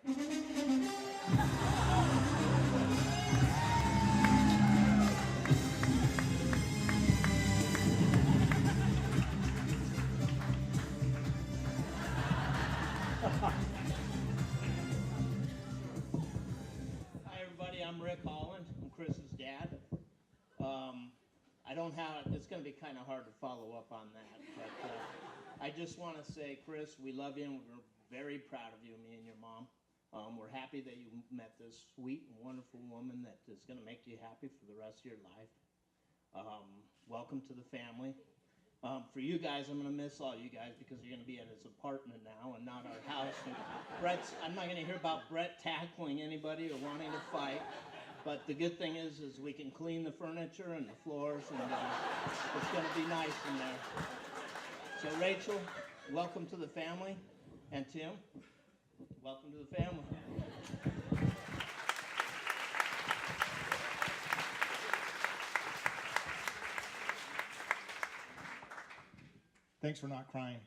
Hi, everybody. I'm Rick Holland. I'm Chris's dad. Um, I don't have. It's going to be kind of hard to follow up on that, but I just want to say, Chris, we love you, and we're very proud of you, me and your mom. We're happy that you met this sweet and wonderful woman that is going to make you happy for the rest of your life. Welcome to the family. For you guys, I'm going to miss all you guys because you're going to be at his apartment now and not our house. And I'm not going to hear about Brett tackling anybody or wanting to fight. But the good thing is we can clean the furniture and the floors, and it's going to be nice in there. So Rachel, welcome to the family, and Tim, welcome to the family. Thanks for not crying.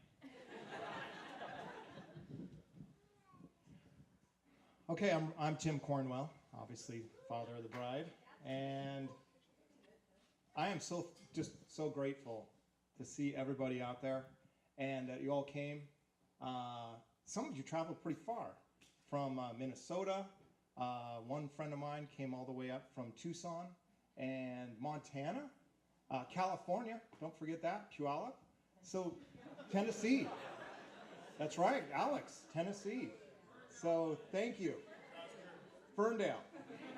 Okay, I'm Tim Cornwell, obviously father of the bride, and I am just so grateful to see everybody out there, and that you all came. Some of you traveled pretty far from Minnesota. One friend of mine came all the way up from Tucson and Montana, California. Don't forget that, Puyallup. So, Tennessee. That's right, Alex, Tennessee. So, thank you. Ferndale.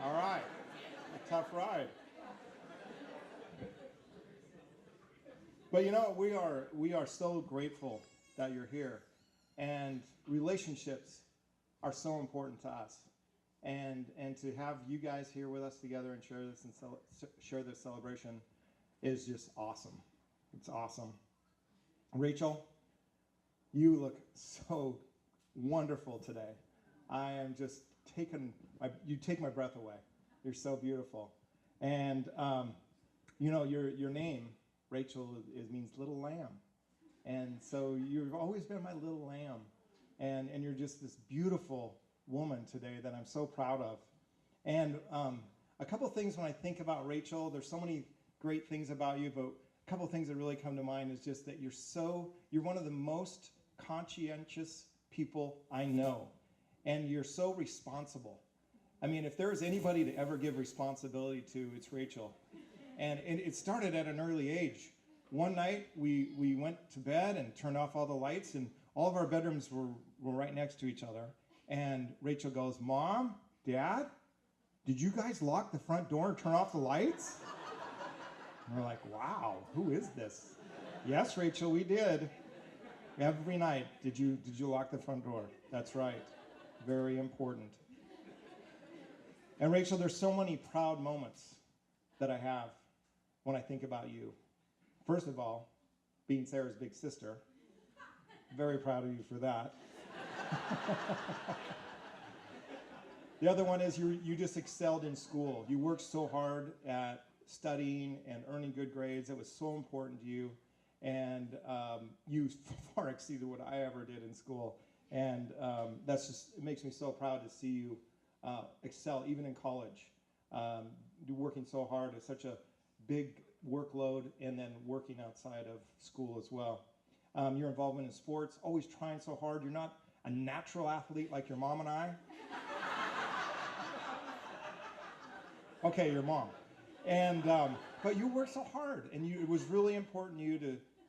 All right. A tough ride. But you know, we are so grateful that you're here. And relationships are so important to us. And to have you guys here with us together and share this celebration is just awesome. It's awesome. Rachel, you look so wonderful today. I am just you take my breath away. You're so beautiful. And, you know, your name, Rachel, means little lamb. And so you've always been my little lamb. And you're just this beautiful woman today that I'm so proud of. And a couple things when I think about Rachel, there's so many great things about you, but a couple of things that really come to mind is just that you're one of the most conscientious people I know, and you're so responsible. I mean, if there's anybody to ever give responsibility to, it's Rachel. And it started at an early age. One night we went to bed and turned off all the lights, and all of our bedrooms were right next to each other. And Rachel goes, "Mom, Dad, did you guys lock the front door and turn off the lights?" And we're like, "Wow, who is this?" "Yes, Rachel, we did. Every night." Did you lock the front door?" "That's right. Very important." And Rachel, there's so many proud moments that I have when I think about you. First of all, being Sarah's big sister. Very proud of you for that. The other one is you just excelled in school. You worked so hard at studying and earning good grades. It was so important to you. And you far exceeded what I ever did in school. And it makes me so proud to see you excel, even in college. Working so hard at such a big workload, and then working outside of school as well. Your involvement in sports, always trying so hard. You're not a natural athlete like your mom and I. Okay, your mom. And but you worked so hard, and it was really important to you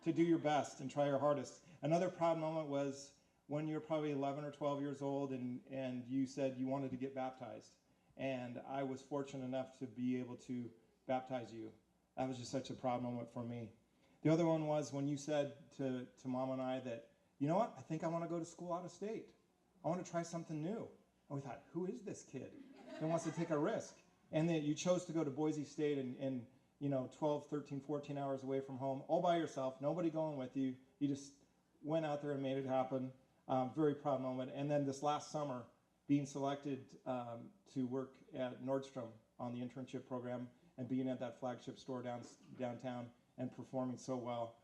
to do your best and try your hardest. Another proud moment was when you were probably 11 or 12 years old, and you said you wanted to get baptized. And I was fortunate enough to be able to baptize you. That was just such a proud moment for me. The other one was when you said to Mom and I that, "You know what, I think I want to go to school out of state. I want to try something new." And we thought, who is this kid that wants to take a risk? And then you chose to go to Boise State and 12, 13, 14 hours away from home, all by yourself, nobody going with you. You just went out there and made it happen. Very proud moment. And then this last summer, being selected to work at Nordstrom on the internship program and being at that flagship store downtown and performing so well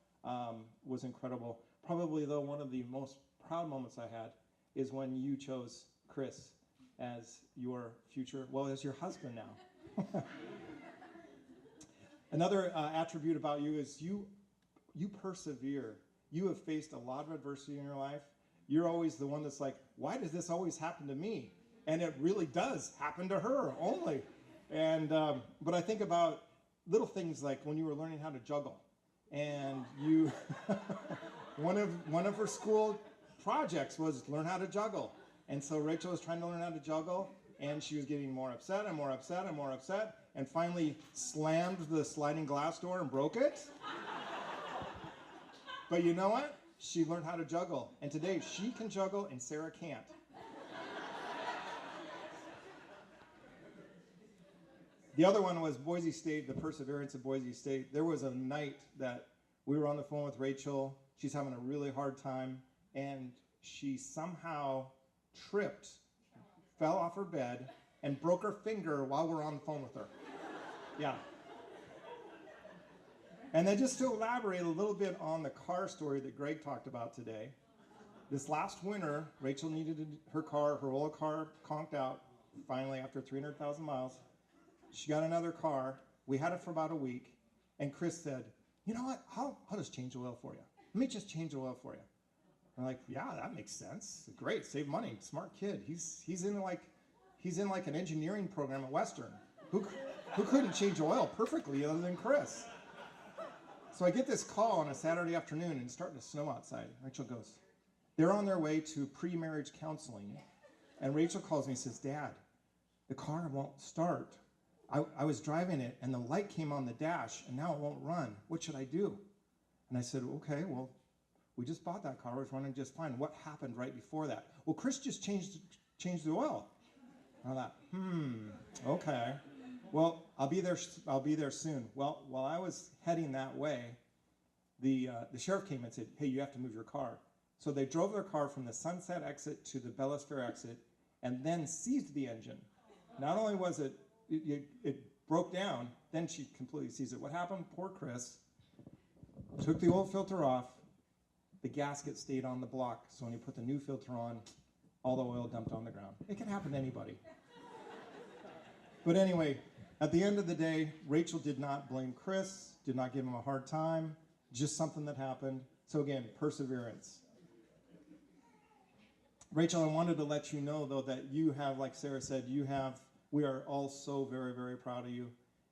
was incredible. Probably, though, one of the most proud moments I had is when you chose Chris as your future, well, as your husband now. Another attribute about you is you persevere. You have faced a lot of adversity in your life. You're always the one that's like, why does this always happen to me? And it really does happen to her only. And but I think about little things like when you were learning how to juggle, and you one of her school projects was learn how to juggle. And so Rachel was trying to learn how to juggle, and she was getting more upset and more upset and more upset, and finally slammed the sliding glass door and broke it. But you know what? She learned how to juggle, and today she can juggle and Sarah can't. The other one was Boise State, the perseverance of Boise State. There was a night that we were on the phone with Rachel. She's having a really hard time, and she somehow tripped, fell off her bed, and broke her finger while we're on the phone with her. Yeah. And then just to elaborate a little bit on the car story that Greg talked about today, this last winter, Rachel needed her old car conked out, finally after 300,000 miles. She got another car. We had it for about a week. And Chris said, you know what? I'll just change the oil for you. Let me just change the oil for you. I'm like, yeah, that makes sense. Great, save money. Smart kid. He's in like an engineering program at Western. Who couldn't change oil perfectly other than Chris? So I get this call on a Saturday afternoon, and it's starting to snow outside. Rachel goes, they're on their way to pre-marriage counseling. And Rachel calls me and says, Dad, the car won't start. I was driving it, and the light came on the dash, and now it won't run. What should I do? And I said, okay, well, we just bought that car. It was running just fine. What happened right before that? Well, Chris just changed the oil. And I thought, okay. Well, I'll be there soon. Well, while I was heading that way, the sheriff came and said, hey, you have to move your car. So they drove their car from the Sunset exit to the Bellis Fair exit and then seized the engine. Not only was it broke down, then she completely seized it. What happened? Poor Chris took the old filter off. The gasket stayed on the block. So when he put the new filter on, all the oil dumped on the ground. It can happen to anybody. But anyway, at the end of the day, Rachel did not blame Chris, did not give him a hard time, just something that happened. So again, perseverance. Rachel, I wanted to let you know, though, that you have, like Sarah said, we are all so very, very proud of you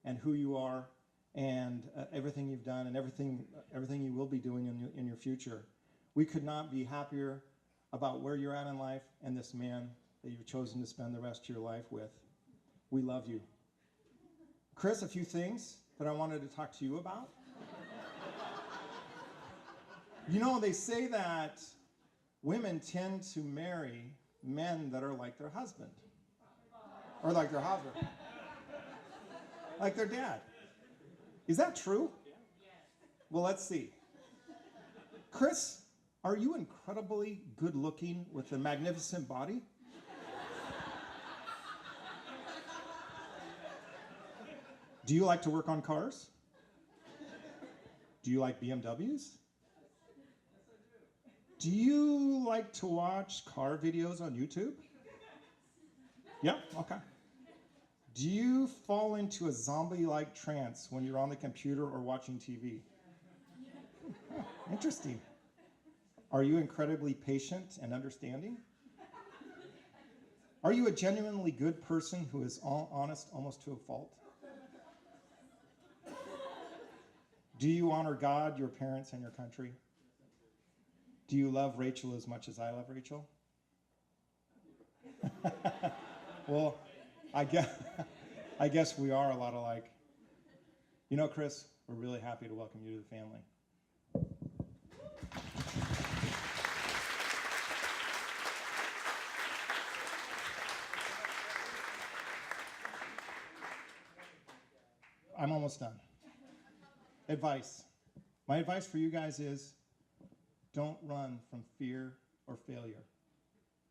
and who you are and everything you've done and everything you will be doing in your future. We could not be happier about where you're at in life and this man that you've chosen to spend the rest of your life with. We love you. Chris, a few things that I wanted to talk to you about. You know, they say that women tend to marry men that are like their husband. Or like their husband. Like their dad. Is that true? Well, let's see. Chris, are you incredibly good looking with a magnificent body? Do you like to work on cars? Do you like BMWs? Do you like to watch car videos on YouTube? Yeah, okay. Do you fall into a zombie-like trance when you're on the computer or watching TV? Interesting. Are you incredibly patient and understanding? Are you a genuinely good person who is honest almost to a fault? Do you honor God, your parents, and your country? Do you love Rachel as much as I love Rachel? Well, I guess we are a lot alike. You know, Chris, we're really happy to welcome you to the family. I'm almost done. Advice. My advice for you guys is don't run from fear or failure.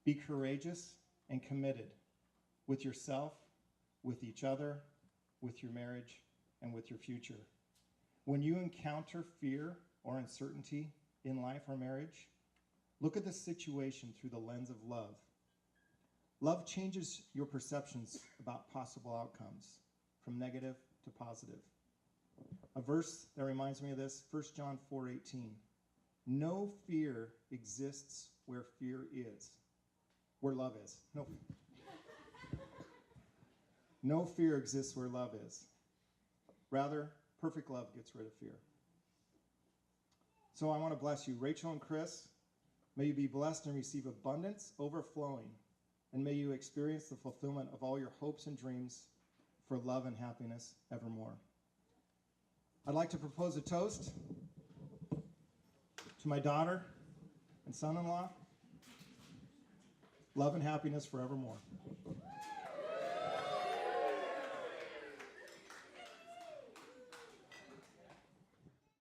Be courageous and committed with yourself, with each other, with your marriage, and with your future. When you encounter fear or uncertainty in life or marriage, look at the situation through the lens of love. Love changes your perceptions about possible outcomes from negative to positive. A verse that reminds me of this, 1 John 4:18. No fear exists where fear is. Where love is. No fear exists where love is. Rather, perfect love gets rid of fear. So I want to bless you. Rachel and Chris, may you be blessed and receive abundance overflowing. And may you experience the fulfillment of all your hopes and dreams for love and happiness evermore. I'd like to propose a toast to my daughter and son-in-law. Love and happiness forevermore.